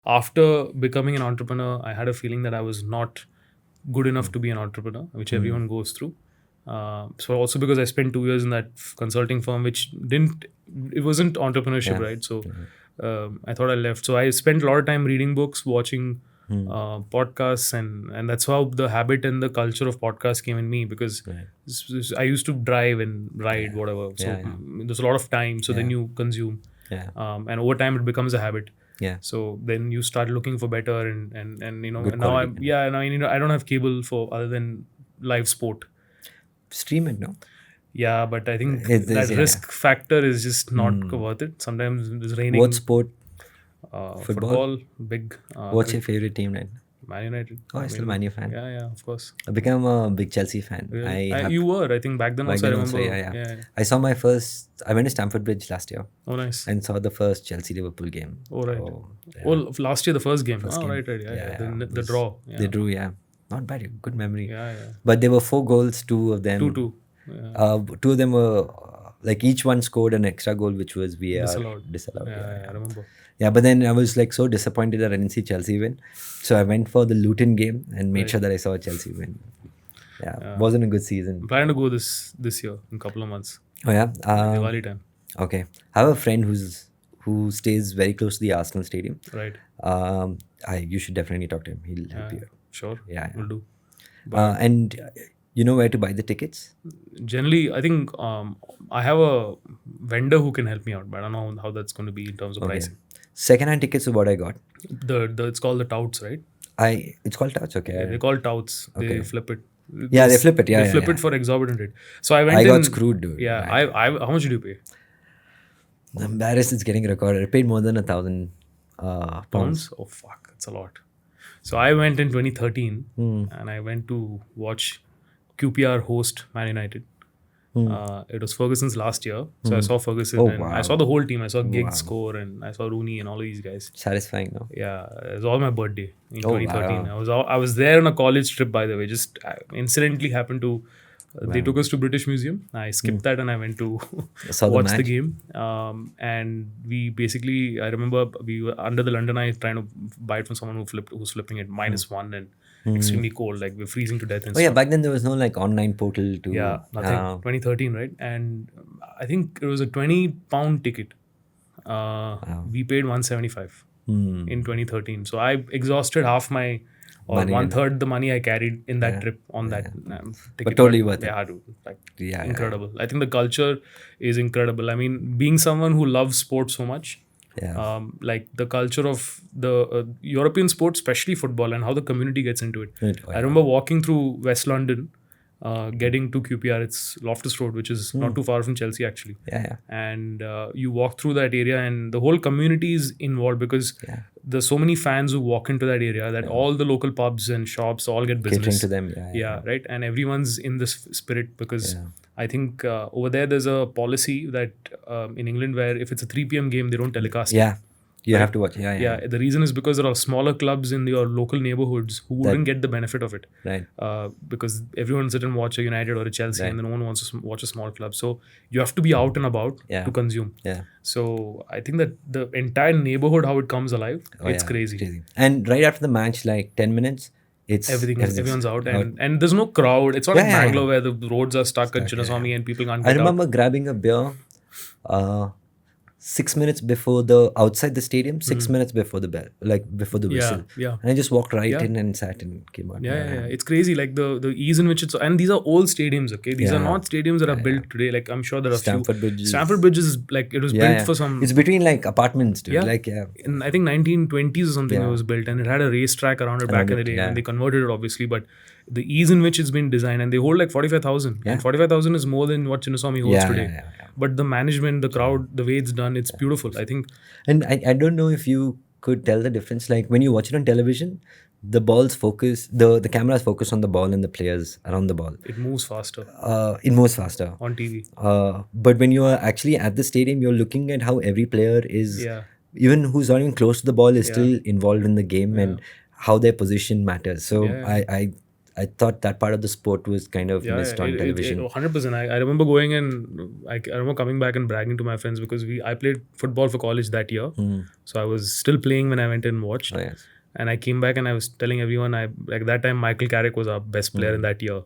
after becoming an entrepreneur, I had a feeling that I was not good enough to be an entrepreneur, which everyone goes through. So also because I spent 2 years in that consulting firm, which it wasn't entrepreneurship, right? So I thought I left. So I spent a lot of time reading books, watching podcasts, and that's how the habit and the culture of podcasts came in me, because I used to drive and ride, whatever. So there's a lot of time. So then you consume, and over time it becomes a habit. Yeah. So then you start looking for better, and Good and now quality. now I don't have cable for other than live sport. Stream it, no? Yeah, but I think It is, that risk factor is just not worth it. Sometimes it's raining. What sport? Football, big. What's your favorite team then? Man United. Oh, I'm still a Man U fan. Yeah, of course. I became a big Chelsea fan. Really? You were, I think, back then also. I remember. Yeah. I saw my first. I went to Stamford Bridge last year. Oh, nice. And saw the first Chelsea Liverpool game. Oh, right. Last year the first game. Right. Yeah. The draw. Yeah. They drew. Yeah, not bad. Good memory. Yeah. But there were 4 goals. 2 of them. 2-2. Yeah. 2 of them were like each one scored an extra goal, which was VAR disallowed. Yeah, I remember. Yeah, but then I was like so disappointed that I didn't see Chelsea win. So I went for the Luton game and made sure that I saw Chelsea win. Yeah, wasn't a good season. I'm planning to go this year in a couple of months. Oh yeah? Diwali time. Okay. I have a friend who stays very close to the Arsenal stadium. Right. You should definitely talk to him. He'll help you. Sure. Yeah. Will do. And you know where to buy the tickets? Generally, I think I have a vendor who can help me out, but I don't know how that's going to be in terms of pricing. Second-hand tickets are what I got. It's called the touts, right? It's called touts, okay. Yeah, they call touts. They flip it. Yeah, they flip it. Yeah, they flip it for exorbitant rate. So I got screwed, dude. Yeah, I how much did you pay? I'm embarrassed it's getting recorded. I paid more than 1,000 pounds. Oh fuck, that's a lot. So I went in 2013 and I went to watch QPR host Man United. It was Ferguson's last year. So I saw Ferguson and I saw the whole team. I saw Giggs score and I saw Rooney and all of these guys. Satisfying, no? Yeah, it was all my birthday in 2013. I was there on a college trip, by the way. Just incidentally happened to... They took us to British Museum. I skipped that and I went to watch the game. And we basically... I remember we were under the London Eye trying to buy it from someone who's flipping it -1 and extremely cold. Like we're freezing to death and stuff. Back then there was no like online portal to... Yeah, nothing. 2013, right? And I think it was a £20 ticket. We paid 175 in 2013. So I exhausted half my... or money 1/3 the money I carried in that trip on that ticket. But totally worth it. Yeah, dude. Like, incredible. I think the culture is incredible. I mean, being someone who loves sports so much, like the culture of the European sports, especially football, and how the community gets into it. I remember walking through West London, getting to QPR. It's Loftus Road, which is not too far from Chelsea, actually. And you walk through that area and the whole community is involved because there's so many fans who walk into that area that all the local pubs and shops all get business. Catering to them. Right. And everyone's in this spirit because I think over there's a policy that in England where if it's a 3 p.m. game, they don't telecast. You have to watch. The reason is because there are smaller clubs in your local neighborhoods who wouldn't get the benefit of it. Right. Because everyone sit and watch a United or a Chelsea and no one wants to watch a small club. So you have to be out and about to consume. So I think that the entire neighborhood, how it comes alive, it's crazy. And right after the match, like 10 minutes, everyone's out. And there's no crowd. It's not like Bangalore where the roads are stuck at Chinnaswamy and people can't get out. I remember grabbing a beer 6 minutes before outside the stadium, 6 minutes before the bell, like before the whistle. And I just walked in and sat and came out. It's crazy, like the ease in which it's, and these are old stadiums, okay? These are not stadiums that are built today. Like I'm sure there are Stamford Bridge. Stamford Bridge is like, it was built for some... It's between like apartments, dude. In I think 1920s or something it was built, and it had a racetrack around it back in the day, and they converted it obviously, but the ease in which it's been designed, and they hold like 45,000. And 45,000 is more than what Chinnaswamy holds today. But the management, the crowd, the way it's done, it's beautiful, I think. And I don't know if you could tell the difference. Like when you watch it on television, the ball's focus, the camera is focused on the ball and the players around the ball. It moves faster. On TV. But when you are actually at the stadium, you're looking at how every player is, even who's not even close to the ball, is still involved in the game and how their position matters. So I thought that part of the sport was kind of missed on television. 100%. I remember going and I remember coming back and bragging to my friends because I played football for college that year. So I was still playing when I went and watched. Oh, yes. And I came back and I was telling everyone, like that time Michael Carrick was our best player in that year.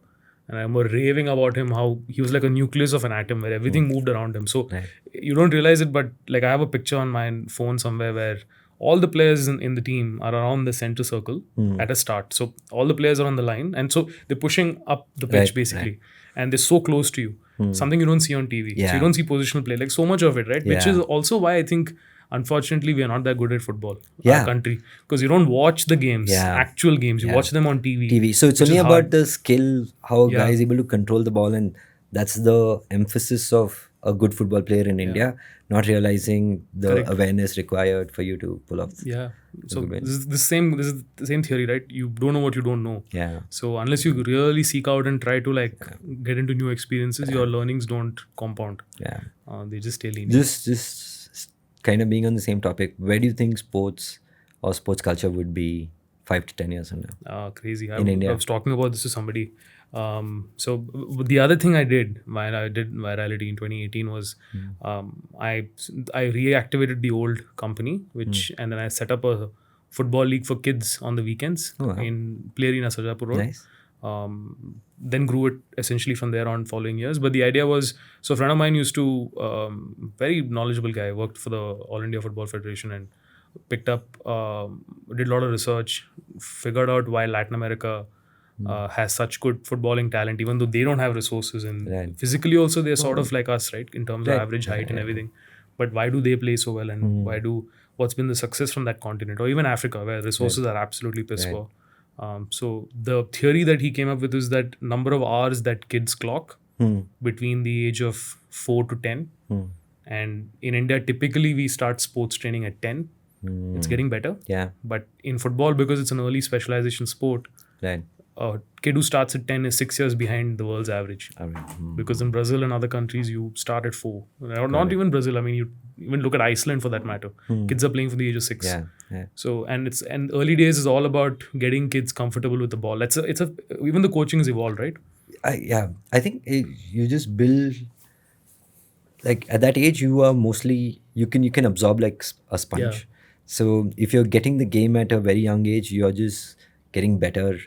And I remember raving about him, how he was like a nucleus of an atom where everything moved around him. So you don't realize it, but like I have a picture on my phone somewhere where all the players in the team are around the center circle at a start. So all the players are on the line. And so they're pushing up the pitch basically. And they're so close to you. Something you don't see on TV. So you don't see positional play. Like so much of it, right? Which is also why I think, unfortunately, we are not that good at football in our country. Because you don't watch the games, actual games. You watch them on TV. So it's only about the skill, how a guy is able to control the ball. And that's the emphasis of a good football player in India, not realizing the awareness required for you to pull off. Yeah. So this is the same theory, right? You don't know what you don't know. Yeah. So unless you really seek out and try to like get into new experiences, your learnings don't compound. Yeah. They just stay linear. Just kind of being on the same topic, where do you think sports or sports culture would be 5 to 10 years from now? Crazy. In India. I was talking about this to somebody. So the other thing I did while I did Wirality in 2018 was I reactivated the old company, and then I set up a football league for kids on the weekends in Play Arena, Sarjapur Road. Nice. Then grew it essentially from there on following years. But the idea was, so a friend of mine used to, very knowledgeable guy, worked for the All India Football Federation and picked up, did a lot of research, figured out why Latin America has such good footballing talent, even though they don't have resources. And physically also they're sort of like us, right? In terms of average height and everything. But why do they play so well? And what's been the success from that continent? Or even Africa, where resources are absolutely piss poor. So the theory that he came up with is that number of hours that kids clock between the age of 4 to 10. And in India, typically we start sports training at 10. It's getting better. Yeah. But in football, because it's an early specialization sport, a kid who starts at 10 is 6 years behind the world's average. Because in Brazil and other countries, you start at 4. Not even Brazil. I mean, you even look at Iceland for that matter. Kids are playing from the age of 6. So and early days is all about getting kids comfortable with the ball. Even the coaching has evolved, right? I think you just build, like at that age you are mostly, you can absorb like a sponge. So if you're getting the game at a very young age, you're just getting better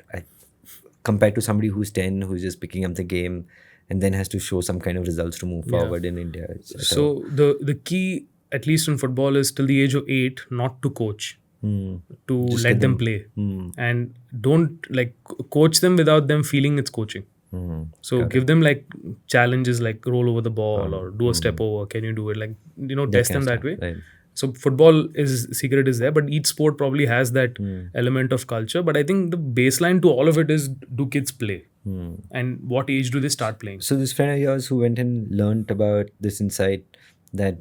compared to somebody who's 10, who's just picking up the game and then has to show some kind of results to move forward in India. So the key, at least in football, is till the age of 8 not to coach, to just let them play. And don't like coach them without them feeling it's coaching. So give them like challenges like roll over the ball or do a step over. Can you do it? Like, test them that way. Right. So football secret is there, but each sport probably has that element of culture. But I think the baseline to all of it is, do kids play? And what age do they start playing? So this friend of yours who went and learned about this insight, that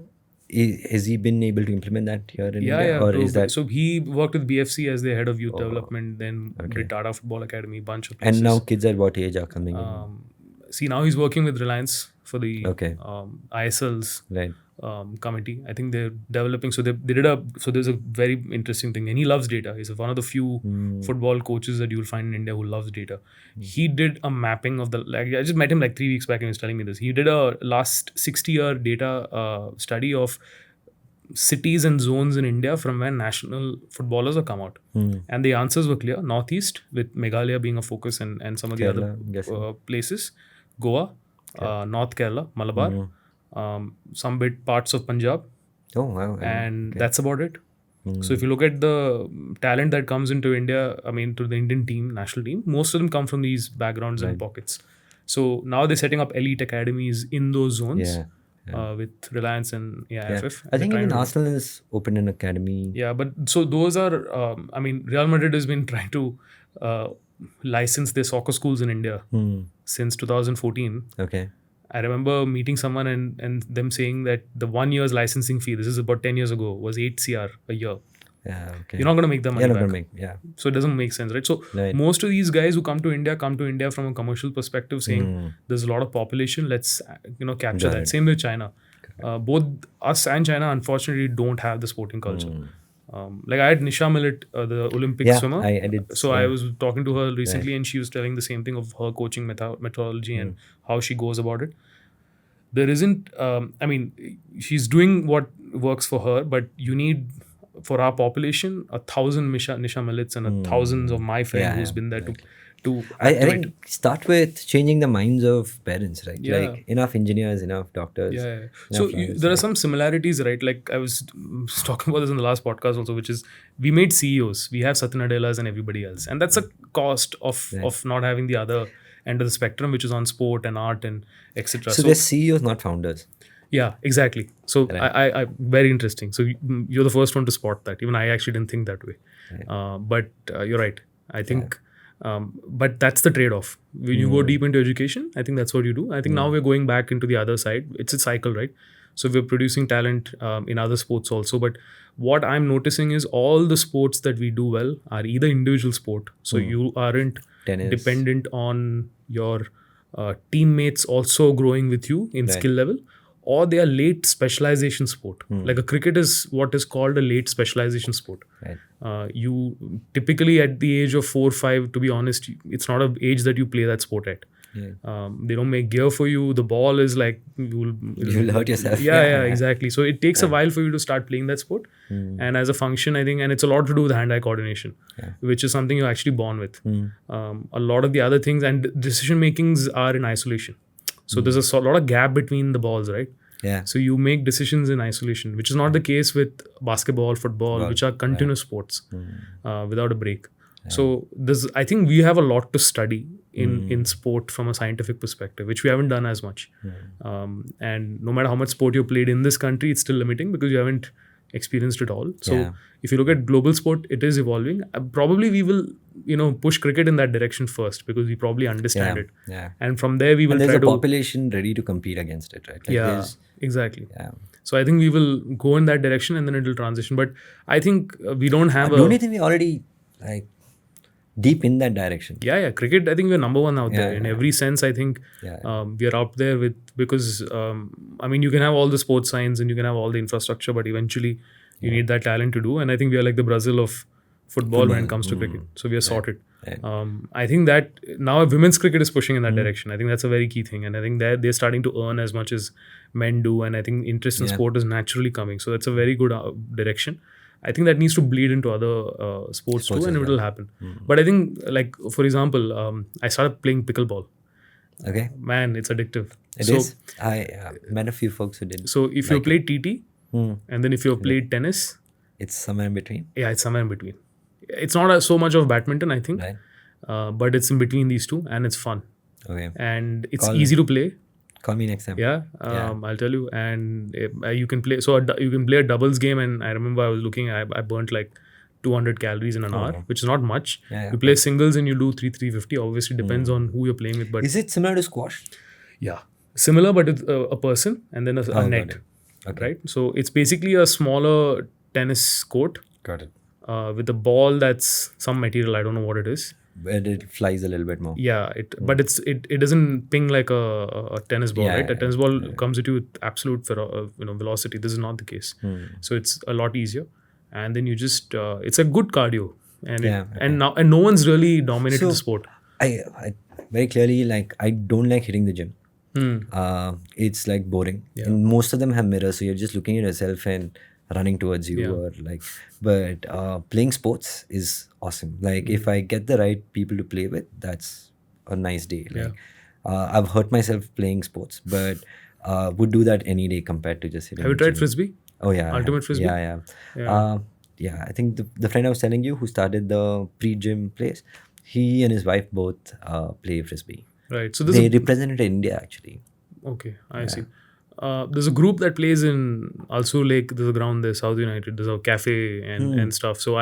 has he been able to implement that here in India? Or is that... So he worked with BFC as the head of youth development, then did Tata Football Academy, bunch of places. And now kids at what age are coming in? See, now he's working with Reliance for the ISL's committee. I think they're developing. So there's a very interesting thing, and he loves data. He's one of the few football coaches that you'll find in India who loves data. He did a mapping of I just met him like 3 weeks back and he was telling me this. He did a last 60-year data study of cities and zones in India from where national footballers have come out. And the answers were clear. Northeast, with Meghalaya being a focus, and some of the other places. Goa, North Kerala, Malabar, some parts of Punjab. Oh, wow. And that's about it. So if you look at the talent that comes into India, I mean, to the Indian team, national team, most of them come from these backgrounds and pockets. So now they're setting up elite academies in those zones with Reliance and AIFF. I think even Arsenal has opened an academy. Yeah, but so those are, I mean, Real Madrid has been trying to license their soccer schools in India since 2014. Okay. I remember meeting someone and them saying that the 1 year's licensing fee, this is about 10 years ago, was 8 CR a year. Yeah, okay. You're not going to make the money back. Yeah. So it doesn't make sense, right? So most of these guys who come to India from a commercial perspective, saying there's a lot of population, let's capture that. Same with China. Both us and China, unfortunately, don't have the sporting culture. like I had Nisha Millet, the Olympic Yeah, swimmer. I did. So I yeah. was talking to her recently, and she was telling the same thing of her coaching methodology and how she goes about it. There isn't. I mean, she's doing what works for her, but you need, for our population, 1,000 Nisha Millets and thousands of my friend Yeah, who's yeah, been there exactly. to I activate. think start with changing the minds of parents, right? Yeah. Like enough engineers, enough doctors. Yeah. enough So lawyers, there are right? some similarities, right? Like I was talking about this in the last podcast also, which is we made CEOs. We have Satya Nadellas and everybody else, and that's a cost of not having the other end of the spectrum, which is on sport and art and etc. So they're CEOs, not founders. Yeah, exactly. So Right. I very interesting. So you're the first one to spot that. Even I actually didn't think that way. But you're right. I think, but that's the trade-off. When you go deep into education, I think that's what you do. I think now we're going back into the other side. It's a cycle, right? So we're producing talent in other sports also. But what I'm noticing is all the sports that we do well are either individual sport. So you aren't Tennis. dependent on your teammates also growing with you in skill level, or they are late specialization sport. Like a cricket is what is called a late specialization sport. Right. You typically at the age of 4 or 5, to be honest, it's not an age that you play that sport at. They don't make gear for you. The ball is like You'll hurt yourself. yeah, exactly. So it takes a while for you to start playing that sport. And as a function, I think, and it's a lot to do with hand-eye coordination, which is something you're actually born with. A lot of the other things and decision makings are in isolation. So there's a lot of gap between the balls, right? Yeah. So you make decisions in isolation, which is not the case with basketball, football, which are continuous sports without a break. So I think we have a lot to study in sport from a scientific perspective, which we haven't done as much. And no matter how much sport you played in this country, it's still limiting because you haven't experienced it all. So if you look at global sport, it is evolving. Probably we will, push cricket in that direction first because we probably understand it. Yeah. And from there we will And there's try a to population ready to compete against it, right? Like there's- exactly. Yeah. So I think we will go in that direction and then it will transition. But I think we don't have Don't you think we're already like deep in that direction? Yeah, cricket, I think we're number one out there. In every sense, I think we are up there because, I mean, you can have all the sports science and you can have all the infrastructure, but eventually you need that talent to do. And I think we are like the Brazil of football when it comes to cricket. So we are sorted. I think that now women's cricket is pushing in that direction. I think that's a very key thing. And I think they're starting to earn as much as men do. And I think interest in sport is naturally coming. So that's a very good direction. I think that needs to bleed into other sports too, and it will happen. But I think, like, for example, I started playing pickleball. Okay. Man, it's addictive. It is. I met a few folks who did. So if you played TT, and then if you played tennis, it's somewhere in between. Yeah, it's somewhere in between. It's not so much of badminton, I think, but it's in between these two, and it's fun. Okay. And it's easy to play. Call me next time. Yeah, I'll tell you. And you can play. So you can play a doubles game. And I remember I was looking. I burnt like 200 calories in an hour, which is not much. You play singles and you do 350. Obviously, depends on who you're playing with. But is it similar to squash? Yeah, similar, but with a person and then a net. Okay. Right. So it's basically a smaller tennis court. Got it. With a ball that's some material. I don't know what it is. But it flies a little bit more. Yeah, but it doesn't ping like a tennis ball, right? A tennis ball comes at you with absolute velocity. This is not the case. So it's a lot easier, and then you just it's a good cardio, and and no one's really dominated the sport. I very clearly I don't like hitting the gym. It's like boring, and most of them have mirrors, so you're just looking at yourself and running towards you, or but playing sports is awesome. Like if I get the right people to play with, that's a nice day. Like I've hurt myself playing sports, but would do that any day compared to just hitting. Have you tried frisbee? Oh yeah, ultimate frisbee. Yeah. I think the friend I was telling you who started the pre-gym place, he and his wife both play frisbee. Right. So they represented India actually. Okay, I see. There's a group that plays in Alsur Lake. There's a ground there, South United. There's a cafe and stuff. So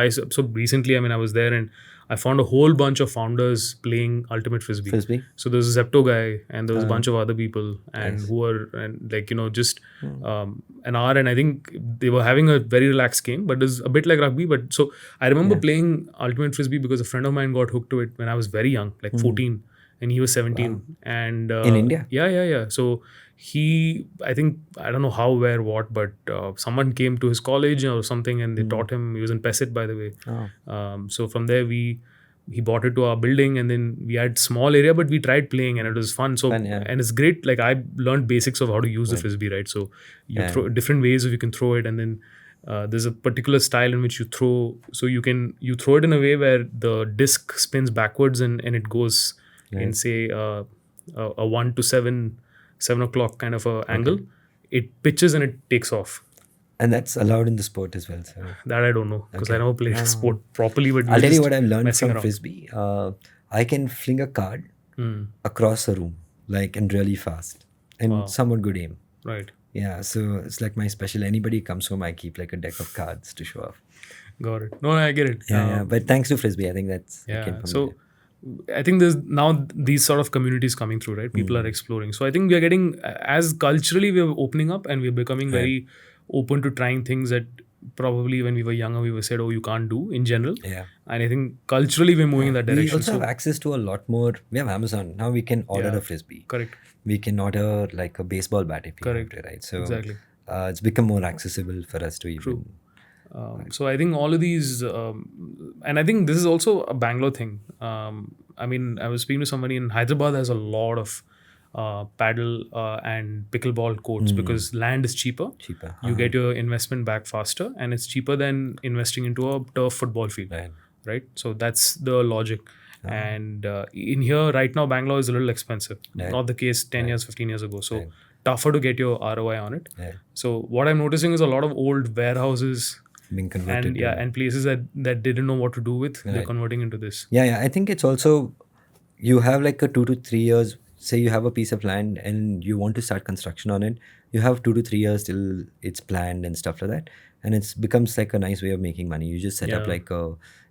recently, I was there and I found a whole bunch of founders playing ultimate frisbee. So there's a Zepto guy and there was a bunch of other people and who were just an hour. And I think they were having a very relaxed game, but it's a bit like rugby. But so I remember playing ultimate frisbee because a friend of mine got hooked to it when I was very young, like 14. and he was 17. And In India? yeah. So I think, I don't know how, where, what, but someone came to his college or something, and they taught him. He was in Pessit, by the way. So from there, he brought it to our building, and then we had small area, but we tried playing, and it was fun. So, Fun, yeah. and it's great. Like, I learned basics of how to use the frisbee, right? So you throw different ways of you can throw it, and then there's a particular style in which you throw. So you throw it in a way where the disc spins backwards, and it goes in, say, a 1 to 7 o'clock kind of a angle. It pitches and it takes off. And that's allowed in the sport as well. So That I don't know, because I never played sport properly. But I'll tell you what I've learned from around. frisbee. I can fling a card across a room, like, and really fast, and somewhat good aim. Right. Yeah, so it's like my special. Anybody comes home, I keep like a deck of cards to show off. Got it. No, I get it. Yeah. But thanks to frisbee, I think that's So I think there's now these sort of communities coming through, right? People are exploring. So I think we are getting, as culturally, we're opening up, and we're becoming very open to trying things that probably when we were younger, we were said, oh, you can't do in general. Yeah. And I think culturally, we're moving in that direction. We also have access to a lot more. We have Amazon. Now we can order a frisbee. Correct. We can order like a baseball bat if we have to, right? So Exactly. It's become more accessible for us to even. True. So I think all of these, and I think this is also a Bangalore thing. I mean, I was speaking to somebody in Hyderabad has a lot of paddle and pickleball courts because land is cheaper. You get your investment back faster, and it's cheaper than investing into a turf football field. Right? So that's the logic. And in here right now, Bangalore is a little expensive. Not the case 10 years, 15 years ago. So tougher to get your ROI on it. So what I'm noticing is a lot of old warehouses being converted and places that didn't know what to do with, they're converting into this. I think it's also, you have like a 2 to 3 years, say you have a piece of land and you want to start construction on it, you have 2 to 3 years till it's planned and stuff like that, and it becomes like a nice way of making money. You just set up like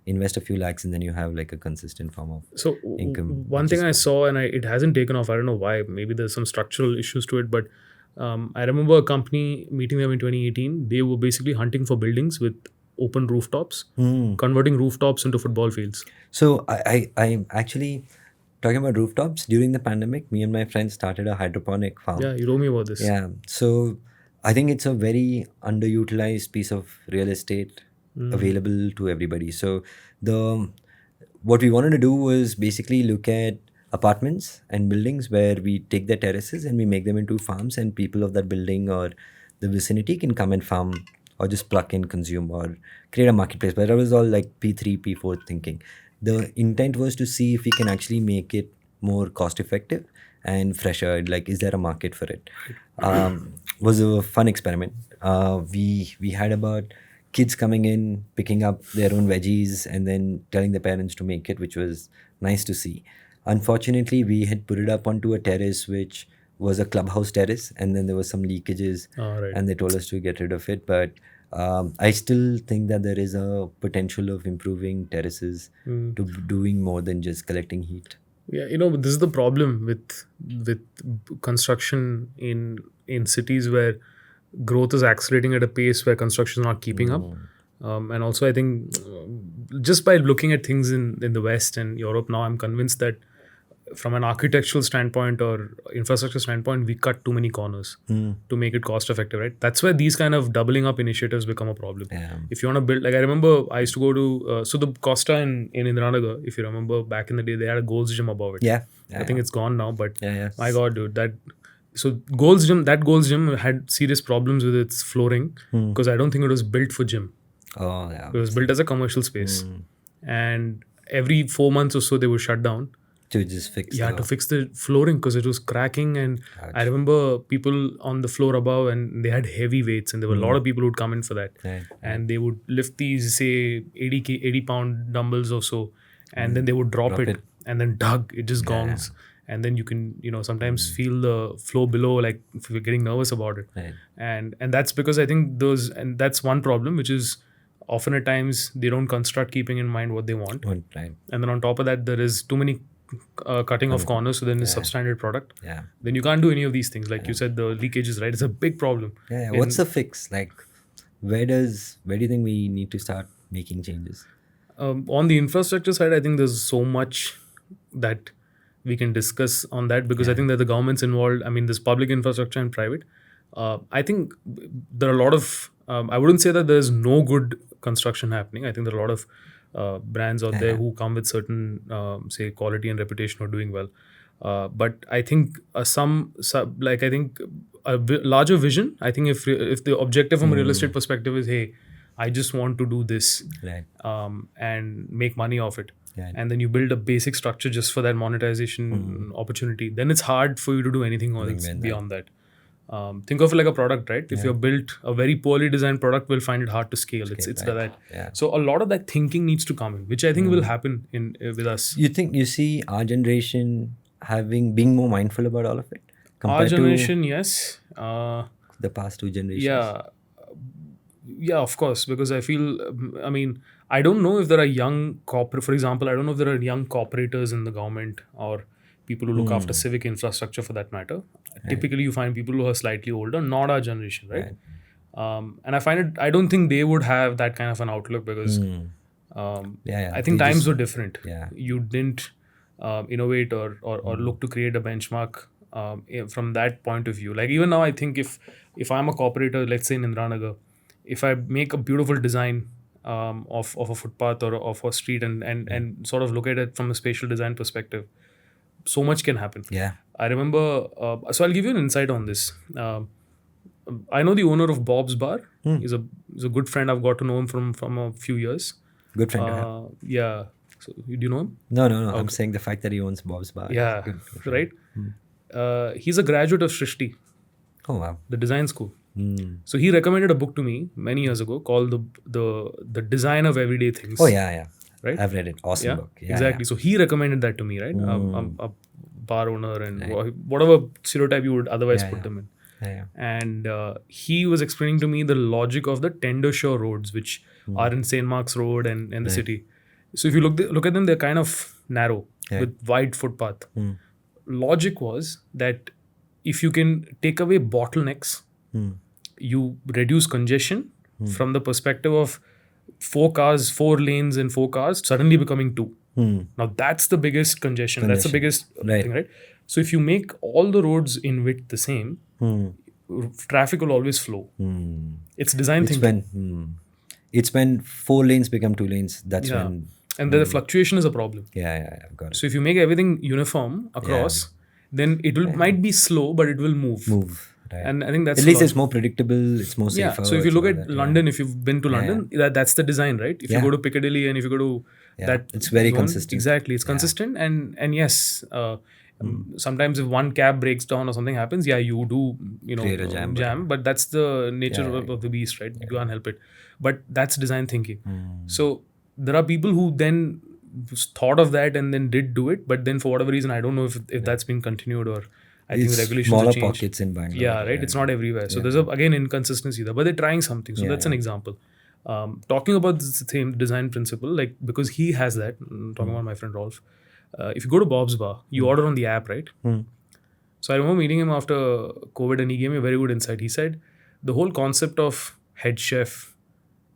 invest a few lakhs, and then you have like a consistent form of income. One thing I saw, and it hasn't taken off, I don't know why, maybe there's some structural issues to it, but I remember a company meeting them in 2018. They were basically hunting for buildings with open rooftops, converting rooftops into football fields. So I'm actually talking about rooftops. During the pandemic, me and my friends started a hydroponic farm. Yeah, you told me about this. Yeah. So I think it's a very underutilized piece of real estate available to everybody. So what we wanted to do was basically look at apartments and buildings where we take the terraces and we make them into farms, and people of that building or the vicinity can come and farm or just pluck and consume or create a marketplace. But that was all like P3, P4 thinking. The intent was to see if we can actually make it more cost effective and fresher. Like, is there a market for it? Was a fun experiment. We had about kids coming in, picking up their own veggies and then telling the parents to make it, which was nice to see. Unfortunately, we had put it up onto a terrace which was a clubhouse terrace, and then there was some leakages, and they told us to get rid of it. But I still think that there is a potential of improving terraces to doing more than just collecting heat. Yeah, this is the problem with construction in cities where growth is accelerating at a pace where construction is not keeping up. And also, I think just by looking at things in the West and Europe now, I'm convinced that from an architectural standpoint or infrastructure standpoint, we cut too many corners to make it cost effective, right? That's where these kind of doubling up initiatives become a problem. If you want to build, like I remember I used to go to, so the Costa in Indiranagar, if you remember back in the day, they had a Gold's Gym above it. I think it's gone now, but my God, dude, so Gold's Gym had serious problems with its flooring because I don't think it was built for gym. It was built as a commercial space. And every 4 months or so, they would shut down. To just fix to fix the flooring because it was cracking. And I remember people on the floor above, and they had heavy weights, and there were a lot of people who would come in for that. And they would lift these, say, 80-pound dumbbells or so, and then they would drop it and then it just gongs. And then you can, sometimes feel the flow below, like if you're getting nervous about it. And that's because I think and that's one problem, which is often at times they don't construct keeping in mind what they want. And then on top of that, there is too many cutting off corners, so then it's substandard product. Then you can't do any of these things. Like you said, the leakages, right? It's a big problem. What's the fix? Like, where do you think we need to start making changes? On the infrastructure side, I think there's so much that we can discuss on that, because I think that the government's involved. I mean, there's public infrastructure and private. I think there are a lot of. I wouldn't say that there's no good construction happening. I think there are a lot of brands out there who come with certain, say, quality and reputation or doing well. But I think I think larger vision. I think if the objective from a real estate perspective is, hey, I just want to do this, Right. and make money off it, Right. and then you build a basic structure just for that monetization opportunity, then it's hard for you to do anything beyond that. Think of it like a product, right? If you've built a very poorly designed product, we'll find it hard to scale. It's right. that. Yeah. So a lot of that thinking needs to come in, which I think will happen in with us. You see our generation being more mindful about all of it Our compared generation, yes. to the past two generations? Yeah, of course. Because I feel, I mean, I don't know if there are young for example, I don't know if there are young cooperators in the government or people who look after civic infrastructure for that matter. Typically, you find people who are slightly older, not our generation, right? And I find I don't think they would have that kind of an outlook, because I think times were different. You didn't innovate or look to create a benchmark from that point of view. Like even now, I think if I'm a cooperator, let's say in Indranagar, if I make a beautiful design of a footpath or of a street and sort of look at it from a spatial design perspective, so much can happen. Yeah. I remember, so I'll give you an insight on this. I know the owner of Bob's Bar. He's a good friend. I've got to know him from a few years. Good friend to have. Yeah. So, do you know him? No. Okay. I'm saying the fact that he owns Bob's Bar. Yeah. Good Right? He's a graduate of Shrishti, Oh, wow. the design school. So he recommended a book to me many years ago called the Design of Everyday Things. Oh, yeah. Right? I've read it. Awesome book. Yeah, exactly. So he recommended that to me, right? A bar owner and whatever stereotype you would otherwise put them in. Yeah. And he was explaining to me the logic of the tender shore roads, which are in St. Mark's Road and the city. So if you look at them, they're kind of narrow with wide footpath. Logic was that if you can take away bottlenecks, you reduce congestion from the perspective of 4 lanes and 4 cars suddenly becoming 2. Now that's the biggest congestion. That's the biggest thing, right? So if you make all the roads in width the same, traffic will always flow. It's design thinking. It's when 4 lanes become 2 lanes. That's when. And the fluctuation is a problem. Yeah. Got it. So if you make everything uniform across, then it might be slow, but it will move. Right. And I think that's at least it's more predictable. It's more safer. So if you look at London, if you've been to London, that's the design, right? If you go to Piccadilly and if you go to that, it's very zone, consistent. Exactly, it's consistent. And yes, sometimes if one cab breaks down or something happens, you do create a jam, but that's the nature of the beast, right? You can't help it. But that's design thinking. So there are people who then thought of that and then did do it, but then for whatever reason, I don't know if that's been continued or I think regulations smaller have changed. Pockets in Bangalore. Yeah, right. It's not everywhere. So there's again inconsistency there, but they're trying something. So that's an example. Talking about the same design principle, like because he has that. Talking about my friend Rolf. If you go to Bob's Bar, you order on the app, right? So I remember meeting him after COVID, and he gave me a very good insight. He said the whole concept of head chef,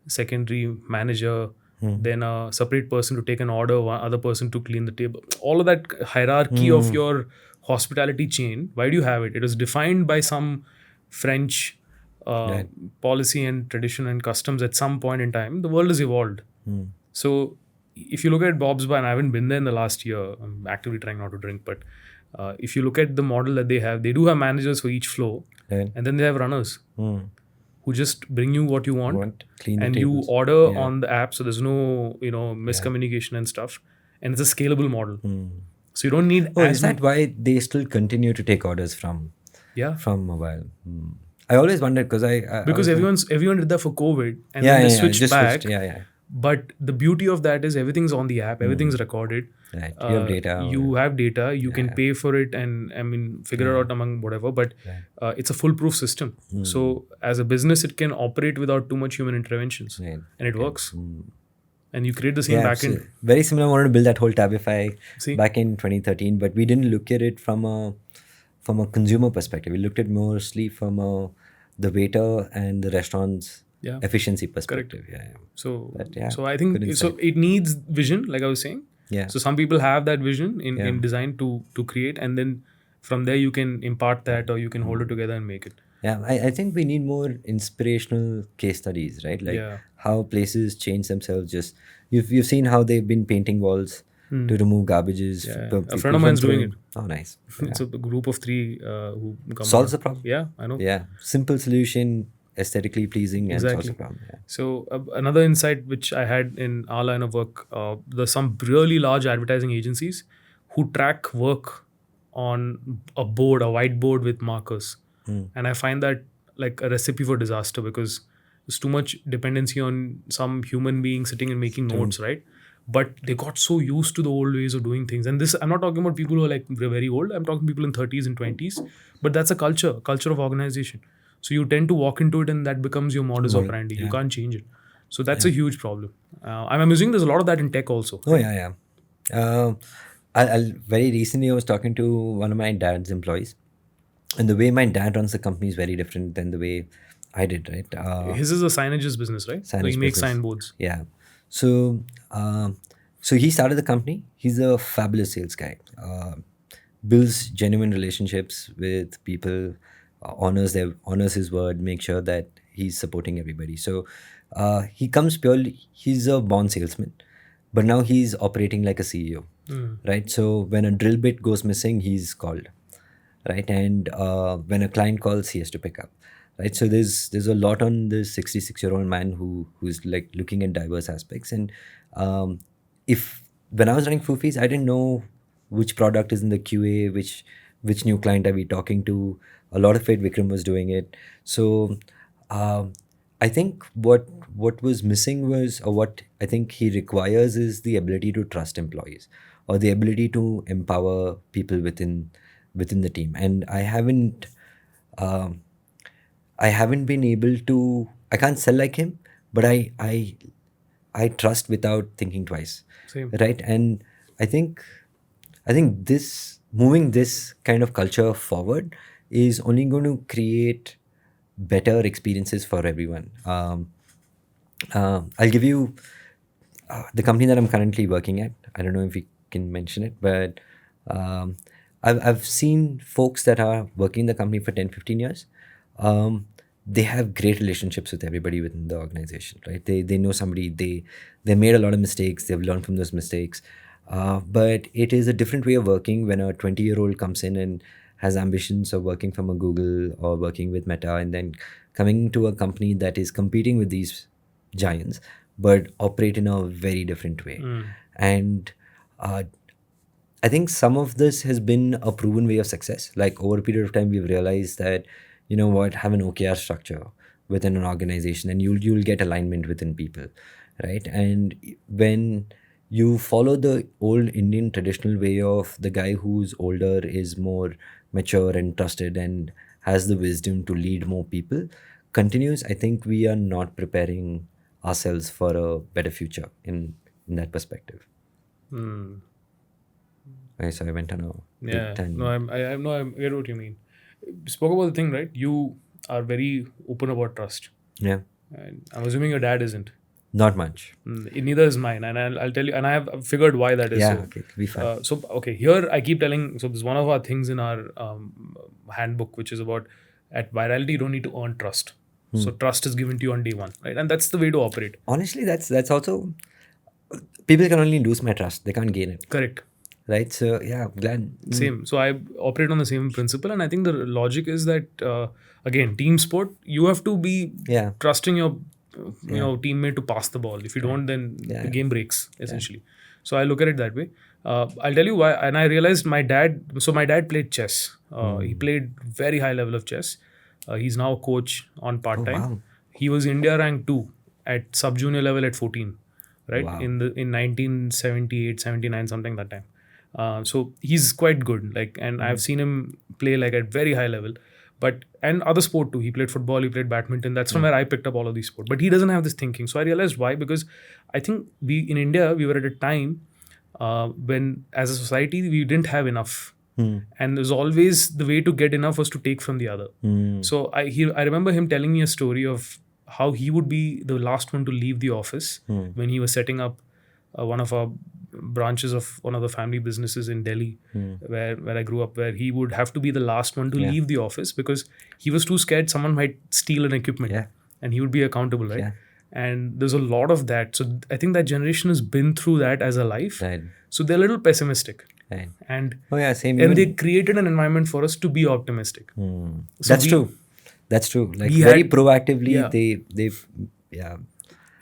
secondary manager, then a separate person to take an order, one other person to clean the table, all of that hierarchy of your hospitality chain, why do you have it? It was defined by some French policy and tradition and customs at some point in time. The world has evolved. So if you look at Bob's Bar, and I haven't been there in the last year, I'm actively trying not to drink, but if you look at the model that they do have managers for each floor, and then they have runners who just bring you what you want and you order on the app, so there's no miscommunication and stuff, and it's a scalable model. So you don't need. Is that why they still continue to take orders from mobile? I always wondered because everyone did that for COVID and then they switched back. But the beauty of that is everything's on the app, everything's recorded. Right. You have data. You have data. You can pay for it and figure it out among whatever. But it's a foolproof system. So as a business, it can operate without too much human interventions, and it works. And you create the same backend. Very similar. I wanted to build that whole Tabify back in 2013, but we didn't look at it from a consumer perspective. We looked at mostly from the waiter and the restaurant's efficiency perspective. Correct. So I think it needs vision, like I was saying. Yeah. So some people have that vision in Yeah. design to create, and then from there you can impart that, or you can hold it together and make it. Yeah, I think we need more inspirational case studies, right? Like Yeah. how places change themselves. Just you've seen how they've been painting walls to remove garbages. Yeah. A friend People of from mine's doing throwing. it. Oh, nice. It's a group of 3 who come Solves on. the problem. Yeah, I know. Yeah, simple solution, aesthetically pleasing, and solves the Exactly. problem. Yeah. So another insight which I had in our line of work, there's some really large advertising agencies who track work on a whiteboard with markers, and I find that like a recipe for disaster, because there's too much dependency on some human being sitting and making notes, right? But they got so used to the old ways of doing things, and this, I'm not talking about people who are like very old. I'm talking people in 30s and 20s, but that's a culture of organization. So you tend to walk into it, and that becomes your modus operandi. You Yeah. can't change it. So that's a huge problem. I'm assuming there's a lot of that in tech also. Oh yeah. I'll very recently I was talking to one of my dad's employees, and the way my dad runs the company is very different than the way I did. Right. His is a signages business, right? So he Signage makes business. signboards. Yeah. So, so he started the company. He's a fabulous sales guy. Builds genuine relationships with people, honors his word, make sure that he's supporting everybody. So, he comes purely. He's a born salesman, but now he's operating like a CEO, right? So when a drill bit goes missing, he's called, right? And when a client calls, he has to pick up, right? So there's a lot on this 66-year-old man who's like looking at diverse aspects. And if when I was running Foofies, I didn't know which product is in the QA, which new client are we talking to. A lot of it, Vikram was doing it. So I think what was missing was, or what I think he requires, is the ability to trust employees, or the ability to empower people within the team. And I haven't been able to. I can't sell like him, but I trust without thinking twice. Same. Right. And I think this, moving this kind of culture forward, is only going to create better experiences for everyone. I'll give you the company that I'm currently working at. I don't know if we can mention it, but I've seen folks that are working in the company for 10, 15 years. They have great relationships with everybody within the organization, right? They know somebody, they made a lot of mistakes, they've learned from those mistakes. But it is a different way of working when a 20-year-old comes in and has ambitions of working from a Google or working with Meta, and then coming to a company that is competing with these giants, but operate in a very different way. And I think some of this has been a proven way of success. Like over a period of time, we've realized that, you know what, have an OKR structure within an organization, and you'll get alignment within people, right? And when you follow the old Indian traditional way of the guy who's older is more mature and trusted and has the wisdom to lead more people continues, I think we are not preparing ourselves for a better future in that perspective. Okay, so I went on a big tangent. No, I get what you mean. You spoke about the thing, right? You are very open about trust. Yeah. And I'm assuming your dad isn't. Not much. Neither is mine, and I'll tell you, and I have figured why that is. Yeah, so. okay, be fine. So okay, here I keep telling. So there's one of our things in our handbook, which is about, at Wirality you don't need to earn trust. So trust is given to you on day one, right? And that's the way to operate. Honestly, that's also, people can only lose my trust. They can't gain it. Correct. Right. So yeah, glad. Same. So I operate on the same principle, and I think the logic is that again, team sport, you have to be trusting your teammate to pass the ball. If you don't, then the game breaks essentially. So I look at it that way. I'll tell you why. And I realized my dad played chess. He played very high level of chess. He's now a coach on part time. Wow. He was India ranked 2 at sub junior level at 14, right? Wow. In 1978, 79, something that time. So he's quite good. Like, and I've seen him play like at very high level. But and other sport too. He played football, he played badminton. That's from where I picked up all of these sports. But he doesn't have this thinking. So I realized why. Because I think in India, we were at a time when as a society, we didn't have enough. And there's always the way to get enough was to take from the other. So I remember him telling me a story of how he would be the last one to leave the office when he was setting up one of our branches of one of the family businesses in Delhi, where I grew up, where he would have to be the last one to leave the office because he was too scared someone might steal an equipment, Yeah. and he would be accountable, right? Yeah. And there's a lot of that. So I think that generation has been through that as a life. Right. So they're a little pessimistic. Right. And Oh yeah, same. and even- they created an environment for us to be optimistic. So That's we- true. That's true. Like we very had- proactively, Yeah. they yeah.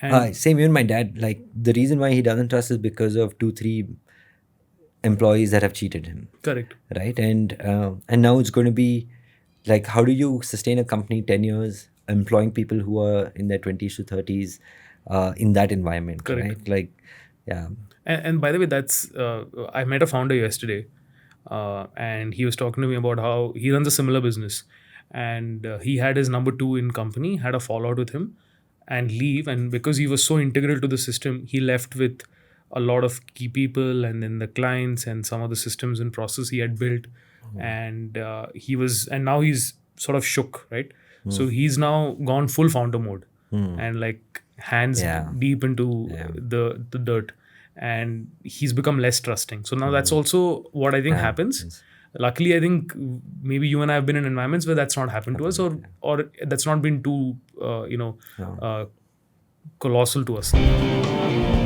And Same even my dad. Like the reason why he doesn't trust is because of 2-3 employees that have cheated him, correct. right? And now it's going to be like, how do you sustain a company 10 years employing people who are in their 20s to 30s in that environment, Correct. right? Like, yeah. And by the way, that's I met a founder yesterday, and he was talking to me about how he runs a similar business, and he had his number 2 in company had a fallout with him, and leave, and because he was so integral to the system, he left with a lot of key people, and then the clients and some of the systems and process he had built, and now he's sort of shook, right? So he's now gone full founder mode, and like hands deep into the dirt, and he's become less trusting. So now that's also what I think happens. Luckily, I think maybe you and I have been in environments where that's not happened to us, or that's not been too colossal to us.